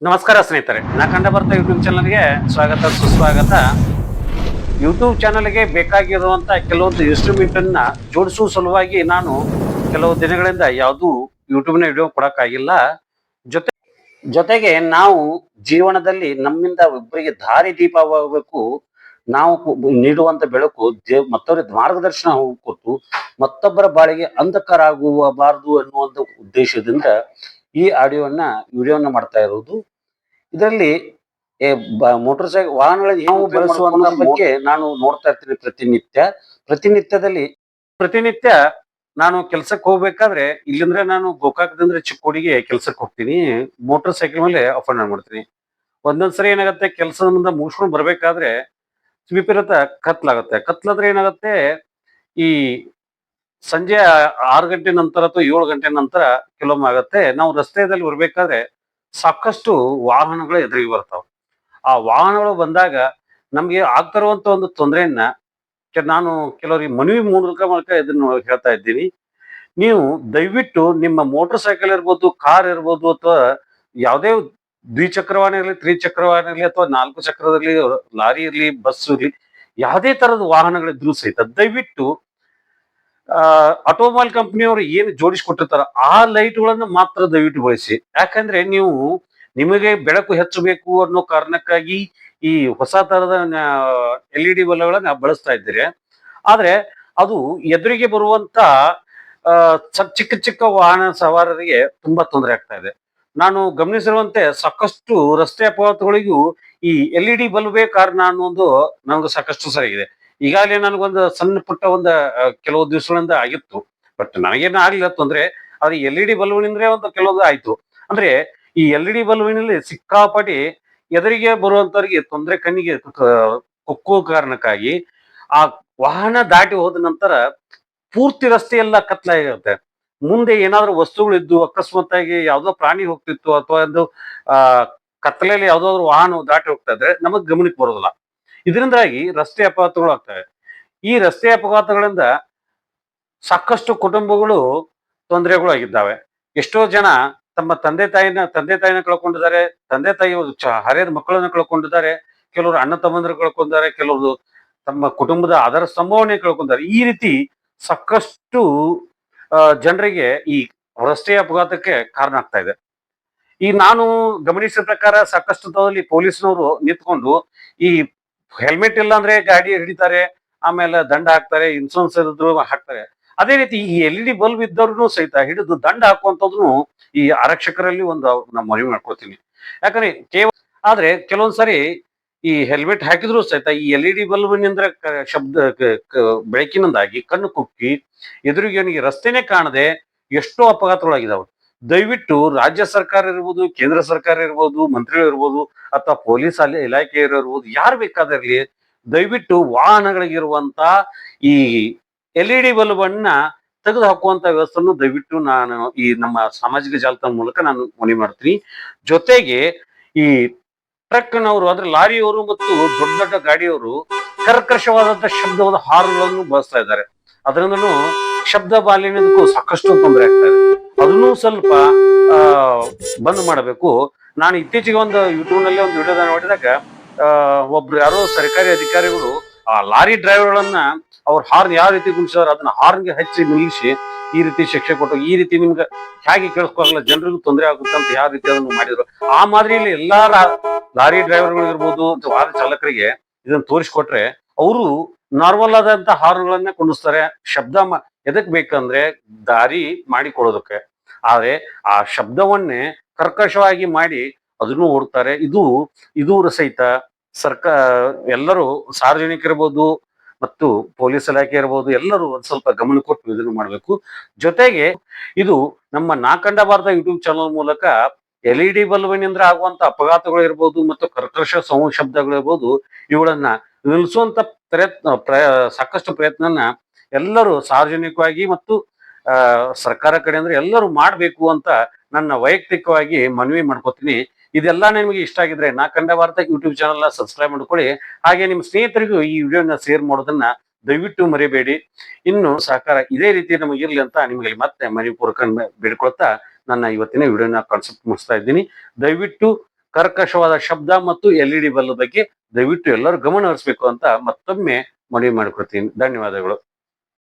ನಮಸ್ಕಾರ ಸ್ನೇಹಿತರೆ, ನಾ ಕಂಡ ಬರ್ತಾ ಯೂಟ್ಯೂಬ್ ಚಾನಲ್ಗೆ ಸ್ವಾಗತ ಸುಸ್ವಾಗತ. ಯೂಟ್ಯೂಬ್ ಚಾನಲ್ಗೆ ಬೇಕಾಗಿರುವಂತ ಕೆಲವೊಂದು ಇನ್ಸ್ಟ್ರೂಮೆಂಟ್ ಅನ್ನ ಜೋಡಿಸುವ ಸಲುವಾಗಿ ನಾನು ಕೆಲವು ದಿನಗಳಿಂದ ಯಾವುದು ಯೂಟ್ಯೂಬ್ನ ವಿಡಿಯೋ ಕೊಡಕ್ಕಾಗಿಲ್ಲ. ಜೊತೆ ಜೊತೆಗೆ ನಾವು ಜೀವನದಲ್ಲಿ ನಮ್ಮಿಂದ ಒಬ್ಬರಿಗೆ ದಾರಿ ದೀಪವಾಗಬೇಕು. ನಾವು ನೀಡುವಂತ ಬೆಳಕು ಮತ್ತೊಬ್ಬರ ಮಾರ್ಗದರ್ಶನ ಹೋಗ್ಕೊಟ್ಟು ಮತ್ತೊಬ್ಬರ ಬಾಳಿಗೆ ಅಂಧಕಾರ ಆಗುವಬಾರದು ಅನ್ನುವಂತ ಉದ್ದೇಶದಿಂದ ಈ ವಿಡಿಯೋನ ಮಾಡ್ತಾ ಇರುವುದು. ಇದರಲ್ಲಿ ಮೋಟರ್ ಸೈಕಲ್ ವಾಹನಗಳಲ್ಲಿ ನಾವು ಬಳಸುವಂತ ಬಗ್ಗೆ ನಾನು ನೋಡ್ತಾ ಇರ್ತೀನಿ ಪ್ರತಿನಿತ್ಯದಲ್ಲಿ ಪ್ರತಿನಿತ್ಯ ನಾನು ಕೆಲ್ಸಕ್ಕೆ ಹೋಗ್ಬೇಕಾದ್ರೆ ಇಲ್ಲಿಂದ್ರೆ ನಾನು ಗೋಕಾಕದಿಂದ ಚಿಕ್ಕೋಡಿಗೆ ಕೆಲ್ಸಕ್ಕೆ ಹೋಗ್ತೀನಿ. ಮೋಟರ್ ಸೈಕಲ್ ಮೇಲೆ ಅಪ್ ಅಂಡ್ ಡೌನ್ ಮಾಡ್ತೀನಿ. ಒಂದೊಂದ್ಸರಿ ಏನಾಗುತ್ತೆ, ಕೆಲಸದಿಂದ ಮುಗಿಸ್ಕೊಂಡು ಬರ್ಬೇಕಾದ್ರೆ ವಿಪರೀತ ಕತ್ಲಾಗುತ್ತೆ. ಕತ್ಲಾದ್ರೆ ಏನಾಗುತ್ತೆ, ಈ ಸಂಜೆ 6 ಗಂಟೆ ನಂತರ ಅಥವಾ 7 ಗಂಟೆ ನಂತರ ಕೆಲವೊಮ್ಮೆ ಆಗತ್ತೆ, ನಾವು ರಸ್ತೆಯಲ್ಲಿ ಬರ್ಬೇಕಾದ್ರೆ ಸಾಕಷ್ಟು ವಾಹನಗಳು ಎದುರಿಗೆ ಬರ್ತಾವ. ಆ ವಾಹನಗಳು ಬಂದಾಗ ನಮ್ಗೆ ಆಗ್ತಿರುವಂತ ಒಂದು ತೊಂದರೆಯನ್ನ ನಾನು ಕೆಲವರಿಗೆ ಮನವಿ ಮೂಲಕ ಇದನ್ನು ಹೇಳ್ತಾ ಇದ್ದೀನಿ. ನೀವು ದಯವಿಟ್ಟು ನಿಮ್ಮ ಮೋಟರ್ ಸೈಕಲ್ ಇರ್ಬೋದು, ಕಾರ್ ಇರ್ಬೋದು, ಅಥವಾ ಯಾವುದೇ ದ್ವಿಚಕ್ರ ವಾಹನ ಇರಲಿ, ತ್ರಿಚಕ್ರ ವಾಹನ ಇರಲಿ, ಅಥವಾ 4 ಚಕ್ರದಲ್ಲಿ ಲಾರಿ ಇರಲಿ, ಬಸ್ ಇರಲಿ, ಯಾವುದೇ ತರದ ವಾಹನಗಳಿದ್ರು ಸಹಿತ ದಯವಿಟ್ಟು ಆಟೋಮೊಬೈಲ್ ಕಂಪನಿಯವರು ಏನು ಜೋಡಿಸಿಕೊಟ್ಟಿರ್ತಾರ ಆ ಲೈಟ್ಗಳನ್ನ ಮಾತ್ರ ದಯವಿಟ್ಟು ಬಳಸಿ. ಯಾಕಂದ್ರೆ ನೀವು ನಿಮಗೆ ಬೆಳಕು ಹೆಚ್ಚಬೇಕು ಅನ್ನೋ ಕಾರಣಕ್ಕಾಗಿ ಈ ಹೊಸ ತರದ LED ಬಲ್ಬ್ಗಳನ್ನ ಬಳಸ್ತಾ ಇದ್ದೀರಿ. ಆದ್ರೆ ಅದು ಎದುರಿಗೆ ಬರುವಂತ ಚಿಕ್ಕ ಚಿಕ್ಕ ವಾಹನ ಸವಾರರಿಗೆ ತುಂಬಾ ತೊಂದರೆ ಆಗ್ತಾ ಇದೆ. ನಾನು ಗಮನಿಸಿರುವಂತೆ ಸಾಕಷ್ಟು ರಸ್ತೆ ಅಪಘಾತಗಳಿಗೂ ಈ LED ಬಲ್ಬೇ ಕಾರಣ ಅನ್ನೋದು ನನಗೆ ಸಾಕಷ್ಟು ಸರಿಯಾಗಿದೆ. ಈಗಾಗಲೇ ನನಗೊಂದು ಸಣ್ಣ ಪುಟ್ಟ ಒಂದು ಕೆಲವು ದಿವಸಗಳಿಂದ ಆಗಿತ್ತು. ಬಟ್ ನನಗೇನು ಆಗ್ಲಿಲ್ಲ ತೊಂದ್ರೆ. ಆದ್ರೆ LED ಬಲ್ಬ್ನಿಂದ್ರೆ ಒಂದು ಕೆಲವೊಂದು ಆಯ್ತು. ಅಂದ್ರೆ ಈ LED ಬಲ್ಬ್ನಲ್ಲಿ ಸಿಕ್ಕಾಪಟ್ಟಿ ಎದುರಿಗೆ ಬರುವಂತವ್ರಿಗೆ ತೊಂದರೆ, ಕಣ್ಣಿಗೆ ಕುಕ್ಕುವ ಕಾರಣಕ್ಕಾಗಿ ಆ ವಾಹನ ದಾಟಿ ಹೋದ ನಂತರ ಪೂರ್ತಿ ರಸ್ತೆ ಎಲ್ಲ ಕತ್ಲಾಗಿರುತ್ತೆ. ಮುಂದೆ ಏನಾದ್ರು ವಸ್ತುಗಳಿದ್ದು ಅಕಸ್ಮಾತ್ತಾಗಿ ಯಾವ್ದೋ ಪ್ರಾಣಿ ಹೋಗ್ತಿತ್ತು ಅಥವಾ ಒಂದು ಆ ಕತ್ತಲೆಯಲ್ಲಿ ಯಾವ್ದಾದ್ರು ವಾಹನ ದಾಟಿ ಹೋಗ್ತಾ ಇದ್ರೆ ನಮಗ್ ಗಮನಕ್ಕೆ ಬರೋದಿಲ್ಲ. ಇದರಿಂದಾಗಿ ರಸ್ತೆ ಅಪಘಾತಗಳು ಆಗ್ತವೆ. ಈ ರಸ್ತೆ ಅಪಘಾತಗಳಿಂದ ಸಾಕಷ್ಟು ಕುಟುಂಬಗಳು ತೊಂದರೆಗಳು ಆಗಿದ್ದಾವೆ. ಎಷ್ಟೋ ಜನ ತಮ್ಮ ತಂದೆ ತಾಯಿನ ಕಳ್ಕೊಂಡಿದ್ದಾರೆ, ತಂದೆ ತಾಯಿ ಹರಿಯದ ಮಕ್ಕಳನ್ನ ಕಳ್ಕೊಂಡಿದ್ದಾರೆ, ಕೆಲವರು ಅಣ್ಣ ತಮ್ಮಂದ್ರ ಕಳ್ಕೊಂಡಿದ್ದಾರೆ, ಕೆಲವರು ತಮ್ಮ ಕುಟುಂಬದ ಆಧಾರ ಸ್ತಂಭವನ್ನೇ ಕಳ್ಕೊಂಡಿದ್ದಾರೆ. ಈ ರೀತಿ ಸಾಕಷ್ಟು ಜನರಿಗೆ ಈ ರಸ್ತೆ ಅಪಘಾತಕ್ಕೆ ಕಾರಣ ಆಗ್ತಾ ಇದೆ. ಈ ನಾನು ಗಮನಿಸಿದ ಪ್ರಕಾರ ಸಾಕಷ್ಟು ಪೊಲೀಸ್ನವರು ನಿಂತ್ಕೊಂಡು ಈ ಹೆಲ್ಮೆಟ್ ಇಲ್ಲ ಅಂದ್ರೆ ಗಾಡಿ ಹಿಡಿತಾರೆ, ಆಮೇಲೆ ದಂಡ ಹಾಕ್ತಾರೆ, ಇನ್ಶೂರೆನ್ಸ್ ಇರಿದ್ರು ಹಾಕ್ತಾರೆ. ಅದೇ ರೀತಿ ಈ LED ಬಲ್ಬ್ ಇದ್ದವ್ರನ್ನು ಸಹಿತ ಹಿಡಿದು ದಂಡ ಹಾಕುವಂತದ್ನು ಈ ಆರಕ್ಷಕರಲ್ಲಿ ಒಂದು ನಾವು ಮನವಿ ಮಾಡ್ಕೊಳ್ತೀನಿ. ಯಾಕಂದ್ರೆ ಆದ್ರೆ ಕೆಲವೊಂದ್ಸರಿ ಈ ಹೆಲ್ಮೆಟ್ ಹಾಕಿದ್ರು ಸಹಿತ ಈ LED ಬಲ್ಬ್ನಿಂದ ಶಬ್ದ ಬೆಳಕಿನಿಂದಾಗಿ ಕಣ್ಣು ಕುಕ್ಕಿ ಎದುರಿಗವನಿಗೆ ರಸ್ತೆನೆ ಕಾಣದೆ ಎಷ್ಟೋ ಅಪಘಾತಗಳಾಗಿದ್ದಾವೆ. ದಯವಿಟ್ಟು ರಾಜ್ಯ ಸರ್ಕಾರ ಇರ್ಬೋದು, ಕೇಂದ್ರ ಸರ್ಕಾರ ಇರ್ಬೋದು, ಮಂತ್ರಿಗಳು ಇರ್ಬೋದು, ಅಥವಾ ಪೊಲೀಸ್ ಇಲಾಖೆಯವರು ಇರ್ಬೋದು, ಯಾರು ಬೇಕಾದಿರ್ಲಿ, ದಯವಿಟ್ಟು ವಾಹನಗಳಿಗಿರುವಂತ ಈ LED ಬಲ್ಬ್ ಅನ್ನ ತೆಗೆದು ಹಾಕುವಂತ ವ್ಯವಸ್ಥೆಯನ್ನು ದಯವಿಟ್ಟು ನಾನು ಈ ನಮ್ಮ ಸಾಮಾಜಿಕ ಜಾಲತಾಣ ಮೂಲಕ ನಾನು ಮನವಿ ಮಾಡ್ತೀನಿ. ಜೊತೆಗೆ ಈ ಟ್ರಕ್ನವರು ಅಂದ್ರೆ ಲಾರಿಯವರು ಮತ್ತು ದೊಡ್ಡ ದೊಡ್ಡ ಗಾಡಿಯವರು ಕರ್ಕಶವಾದಂತ ಶಬ್ದವಾದ ಹಾರ್ನ್ಗಳನ್ನು ಬಳಸ್ತಾ ಇದ್ದಾರೆ. ಅದರಿಂದನೂ ಶಬ್ದ ಮಾಲಿನ್ಯಕ್ಕೂ ಸಾಕಷ್ಟು ತೊಂದರೆ ಆಗ್ತಾ ಇದೆ. ಅದನ್ನು ಸ್ವಲ್ಪ ಬಂದ್ ಮಾಡಬೇಕು. ನಾನು ಇತ್ತೀಚೆಗೆ ಒಂದು ಯೂಟ್ಯೂಬ್ ನಲ್ಲಿ ಒಂದು ವಿಡಿಯೋದ ನೋಡಿದಾಗ ಒಬ್ರು ಯಾರೋ ಸರ್ಕಾರಿ ಅಧಿಕಾರಿಗಳು ಆ ಲಾರಿ ಡ್ರೈವರ್ಗಳನ್ನ ಅವ್ರ ಹಾರ್ನ್ ಯಾವ ರೀತಿ ಗುಣಿಸಿದಾರೆ ಅದನ್ನ ಹಾರ್ನ್ಗೆ ಹಚ್ಚಿ ನಿಲ್ಲಿಸಿ ಈ ರೀತಿ ಶಿಕ್ಷೆ ಕೊಟ್ಟು, ಈ ರೀತಿ ನಿಮ್ಗೆ ಹೇಗೆ ಕೇಳಿಸ್ಕೋಲ್ಲ, ಜನರಿಗೂ ತೊಂದರೆ ಆಗುತ್ತೆ ಅಂತ ಯಾವ ರೀತಿ ಅದನ್ನು ಮಾಡಿದ್ರು. ಆ ಮಾದರಿಯಲ್ಲಿ ಎಲ್ಲಾ ಲಾರಿ ಡ್ರೈವರ್ಗಳಿರ್ಬೋದು ಅಥವಾ ವಾಹನ ಚಾಲಕರಿಗೆ ಇದನ್ನ ತೋರಿಸ್ಕೊಟ್ರೆ ಅವರು ನಾರ್ಮಲ್ ಆದಂತ ಹಾರ್ನ್ಗಳನ್ನೇ ಕುಂಡಿಸ್ತಾರೆ. ಶಬ್ದ ಎದಕ್ ಬೇಕಂದ್ರೆ ದಾರಿ ಮಾಡಿಕೊಡೋದಕ್ಕೆ. ಆದ್ರೆ ಆ ಶಬ್ದವನ್ನೇ ಕರ್ಕಶವಾಗಿ ಮಾಡಿ ಅದನ್ನು ಓಡ್ತಾರೆ. ಇದು ಸಹಿತ ಎಲ್ಲರೂ ಸಾರ್ವಜನಿಕರಿರ್ಬೋದು ಮತ್ತು ಪೊಲೀಸ್ ಇಲಾಖೆ ಇರ್ಬೋದು, ಎಲ್ಲರೂ ಒಂದ್ ಸ್ವಲ್ಪ ಗಮನ ಕೊಟ್ಟು ಇದನ್ನು ಮಾಡ್ಬೇಕು. ಜೊತೆಗೆ ಇದು ನಮ್ಮ ನಾ ಕಂಡ ಭಾರತ ಯೂಟ್ಯೂಬ್ ಚಾನಲ್ ಮೂಲಕ LED ಬಲ್ಬ್ನಿಂದ ಆಗುವಂತ ಅಪಘಾತಗಳು ಇರ್ಬೋದು ಮತ್ತು ಕರ್ಕಶ ಶಬ್ದಗಳಿರ್ಬೋದು, ಇವುಗಳನ್ನ ನಿಲ್ಲಿಸುವಂತ ಸಾಕಷ್ಟು ಪ್ರಯತ್ನನ ಎಲ್ಲರೂ ಸಾರ್ವಜನಿಕವಾಗಿ ಮತ್ತು ಸರ್ಕಾರ ಕಡೆ ಅಂದ್ರೆ ಎಲ್ಲರೂ ಮಾಡ್ಬೇಕು ಅಂತ ನನ್ನ ವೈಯಕ್ತಿಕವಾಗಿ ಮನವಿ ಮಾಡ್ಕೋತೀನಿ. ಇದೆಲ್ಲ ನಿಮಗೆ ಇಷ್ಟ ಆಗಿದ್ರೆ ನಾ ಕಂಡ ಭಾರತ ಯೂಟ್ಯೂಬ್ ಚಾನಲ್ ಸಬ್ಸ್ಕ್ರೈಬ್ ಮಾಡ್ಕೊಳ್ಳಿ. ಹಾಗೆ ನಿಮ್ಮ ಸ್ನೇಹಿತರಿಗೂ ಈ ವಿಡಿಯೋನ ಶೇರ್ ಮಾಡೋದನ್ನ ದಯವಿಟ್ಟು ಮರಿಬೇಡಿ. ಇನ್ನು ಸಹಕಾರ ಇದೇ ರೀತಿ ನಮಗಿರ್ಲಿ ಅಂತ ನಿಮಗೆ ಮತ್ತೆ ಮನವಿ ಪೂರ್ವಕ ಬೇಡ್ಕೊಳ್ತಾ ನನ್ನ ಇವತ್ತಿನ ವಿಡಿಯೋನ ಕಾನ್ಸೆಪ್ಟ್ ಮುಗಿಸ್ತಾ ಇದ್ದೀನಿ. ದಯವಿಟ್ಟು ಕರ್ಕಶವಾದ ಶಬ್ದ ಮತ್ತು LED ಬಲ್ಬ್ ಬಗ್ಗೆ ದಯವಿಟ್ಟು ಎಲ್ಲರೂ ಗಮನ ಹರಿಸಬೇಕು ಅಂತ ಮತ್ತೊಮ್ಮೆ ಮನವಿ ಮಾಡಿಕೊಡ್ತೀನಿ. ಧನ್ಯವಾದಗಳು.